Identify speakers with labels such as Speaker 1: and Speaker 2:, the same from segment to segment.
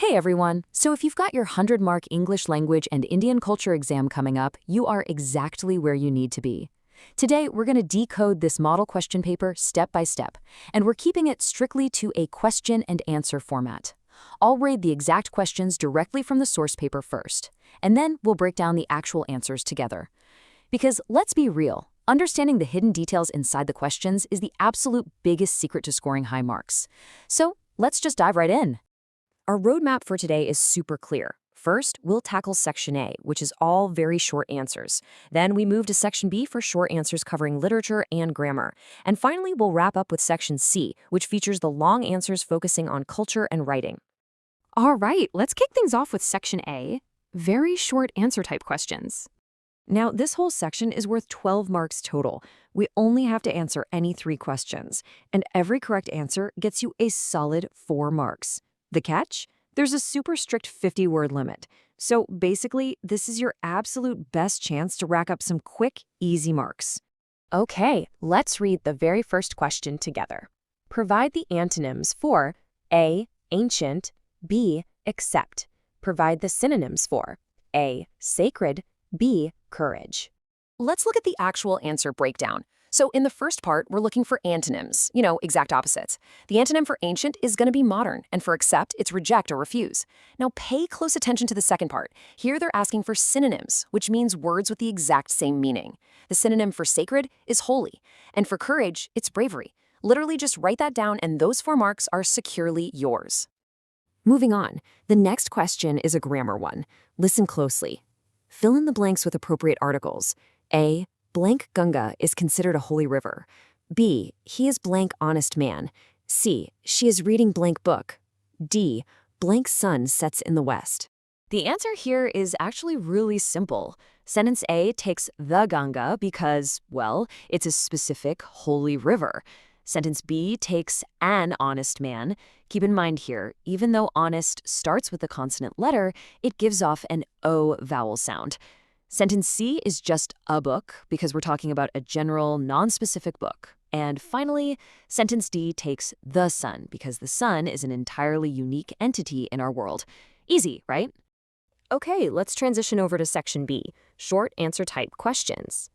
Speaker 1: Hey everyone! So if you've got your 100-mark English language and Indian culture exam coming up, you are exactly where you need to be. Today, we're going to decode this model question paper step by step, and we're keeping it strictly to a question and answer format. I'll read the exact questions directly from the source paper first, and then we'll break down the actual answers together. Because let's be real, understanding the hidden details inside the questions is the absolute biggest secret to scoring high marks. So let's just dive right in. Our roadmap for today is super clear. First, we'll tackle Section A, which is all very short answers. Then we move to Section B for short answers covering literature and grammar. And finally, we'll wrap up with Section C, which features the long answers focusing on culture and writing. All right, let's kick things off with Section A, very short answer type questions. Now, this whole section is worth 12 marks total. We only have to answer any 3 questions, and every correct answer gets you a solid 4 marks. The catch? There's a super strict 50-word limit. So basically, this is your absolute best chance to rack up some quick, easy marks. Okay, let's read the very first question together. Provide the antonyms for A, ancient, B, accept. Provide the synonyms for A, sacred, B, courage. Let's look at the actual answer breakdown. So in the first part, we're looking for antonyms, exact opposites. The antonym for ancient is going to be modern, and for accept, it's reject or refuse. Now pay close attention to the second part. Here they're asking for synonyms, which means words with the exact same meaning. The synonym for sacred is holy, and for courage, it's bravery. Literally just write that down, and those 4 marks are securely yours. Moving on, the next question is a grammar one. Listen closely. Fill in the blanks with appropriate articles. A, blank Ganga is considered a holy river. B, he is blank honest man. C, she is reading blank book. D, blank sun sets in the west. The answer here is actually really simple. Sentence A takes the Ganga because, well, it's a specific holy river. Sentence B takes an honest man. Keep in mind here, even though honest starts with the consonant letter, it gives off an O vowel sound. Sentence C is just a book because we're talking about a general, non-specific book. And finally, sentence D takes the sun because the sun is an entirely unique entity in our world. Easy, right? Okay, let's transition over to Section B, short answer type questions.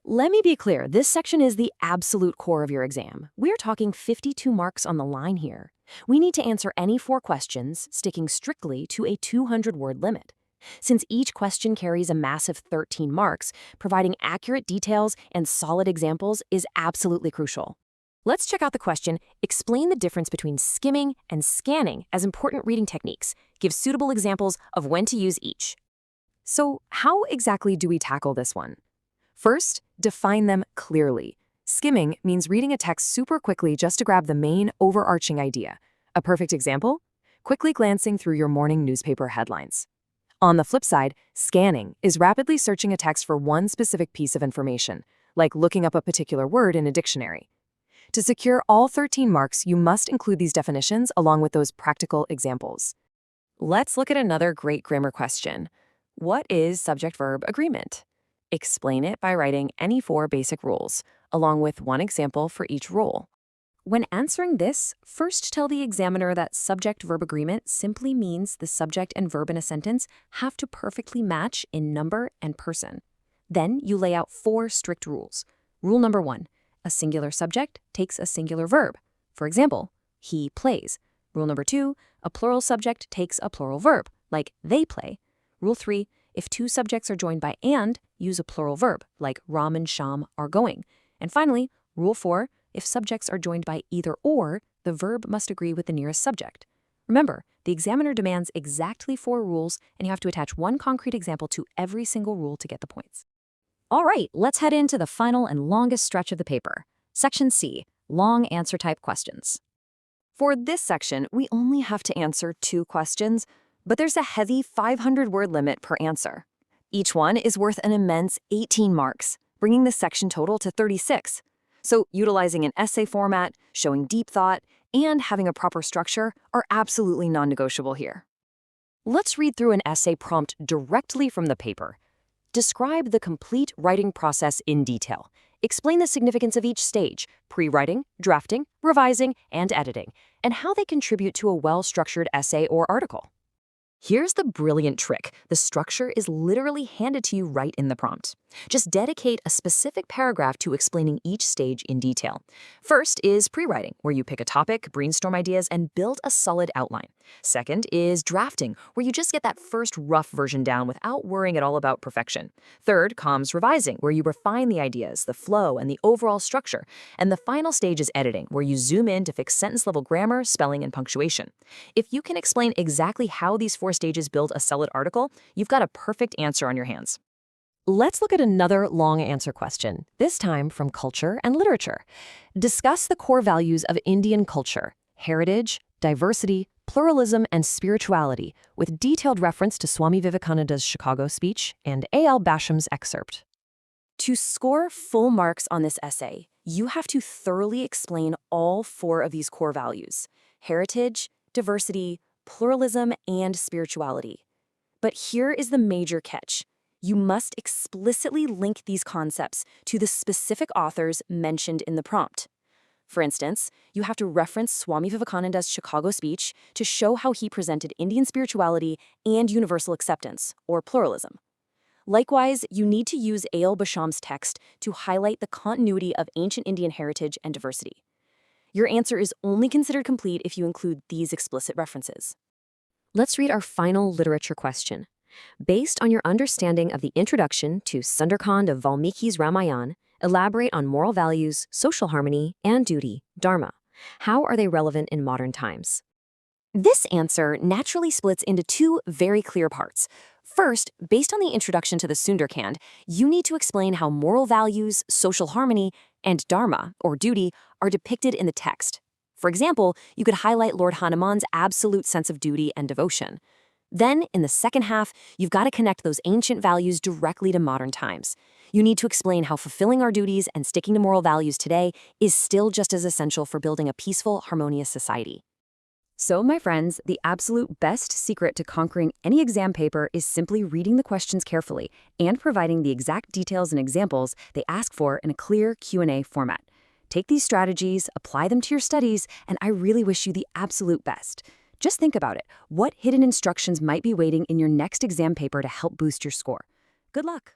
Speaker 1: Let me be clear, this section is the absolute core of your exam. We're talking 52 marks on the line here. We need to answer any 4 questions, sticking strictly to a 200-word limit. Since each question carries a massive 13 marks, providing accurate details and solid examples is absolutely crucial. Let's check out the question, explain the difference between skimming and scanning as important reading techniques. Give suitable examples of when to use each. So how exactly do we tackle this one? First, define them clearly. Skimming means reading a text super quickly just to grab the main, overarching idea. A perfect example? Quickly glancing through your morning newspaper headlines. On the flip side, scanning is rapidly searching a text for one specific piece of information, like looking up a particular word in a dictionary. To secure all 13 marks, you must include these definitions along with those practical examples. Let's look at another great grammar question. What is subject-verb agreement? Explain it by writing any 4 basic rules, along with one example for each rule. When answering this, first tell the examiner that subject-verb agreement simply means the subject and verb in a sentence have to perfectly match in number and person. Then you lay out 4 strict rules. Rule number 1, a singular subject takes a singular verb. For example, he plays. Rule number 2, a plural subject takes a plural verb, like they play. Rule 3, if 2 subjects are joined by and, use a plural verb, like Ram and Sham are going. And finally, Rule 4, if subjects are joined by either or, the verb must agree with the nearest subject. Remember, the examiner demands exactly 4 rules, and you have to attach one concrete example to every single rule to get the points. All right, let's head into the final and longest stretch of the paper. Section C, long answer type questions. For this section, we only have to answer 2 questions, but there's a heavy 500-word limit per answer. Each one is worth an immense 18 marks, bringing the section total to 36. So utilizing an essay format, showing deep thought, and having a proper structure are absolutely non-negotiable here. Let's read through an essay prompt directly from the paper. Describe the complete writing process in detail. Explain the significance of each stage, pre-writing, drafting, revising, and editing, and how they contribute to a well-structured essay or article. Here's the brilliant trick. The structure is literally handed to you right in the prompt. Just dedicate a specific paragraph to explaining each stage in detail. First is pre-writing, where you pick a topic, brainstorm ideas, and build a solid outline. Second is drafting, where you just get that first rough version down without worrying at all about perfection. Third comes revising, where you refine the ideas, the flow, and the overall structure. And the final stage is editing, where you zoom in to fix sentence-level grammar, spelling, and punctuation. If you can explain exactly how these 4 stages build a solid article, you've got a perfect answer on your hands.
Speaker 2: Let's look at another long answer question, this time from culture and literature. Discuss the core values of Indian culture: heritage, diversity, pluralism, and spirituality, with detailed reference to Swami Vivekananda's Chicago speech and A.L. Basham's excerpt.
Speaker 1: To score full marks on this essay, you have to thoroughly explain all 4 of these core values: heritage, diversity, pluralism, and spirituality. But here is the major catch. You must explicitly link these concepts to the specific authors mentioned in the prompt. For instance, you have to reference Swami Vivekananda's Chicago speech to show how he presented Indian spirituality and universal acceptance, or pluralism. Likewise, you need to use A.L. Basham's text to highlight the continuity of ancient Indian heritage and diversity. Your answer is only considered complete if you include these explicit references. Let's read our final literature question. Based on your understanding of the introduction to Sundarkand of Valmiki's Ramayana, elaborate on moral values, social harmony, and duty, dharma. How are they relevant in modern times? This answer naturally splits into 2 very clear parts. First, based on the introduction to the Sundarkand, you need to explain how moral values, social harmony, and dharma, or duty, are depicted in the text. For example, you could highlight Lord Hanuman's absolute sense of duty and devotion. Then, in the second half, you've got to connect those ancient values directly to modern times. You need to explain how fulfilling our duties and sticking to moral values today is still just as essential for building a peaceful, harmonious society. So, my friends, the absolute best secret to conquering any exam paper is simply reading the questions carefully and providing the exact details and examples they ask for in a clear Q&A format. Take these strategies, apply them to your studies, and I really wish you the absolute best. Just think about it. What hidden instructions might be waiting in your next exam paper to help boost your score? Good luck.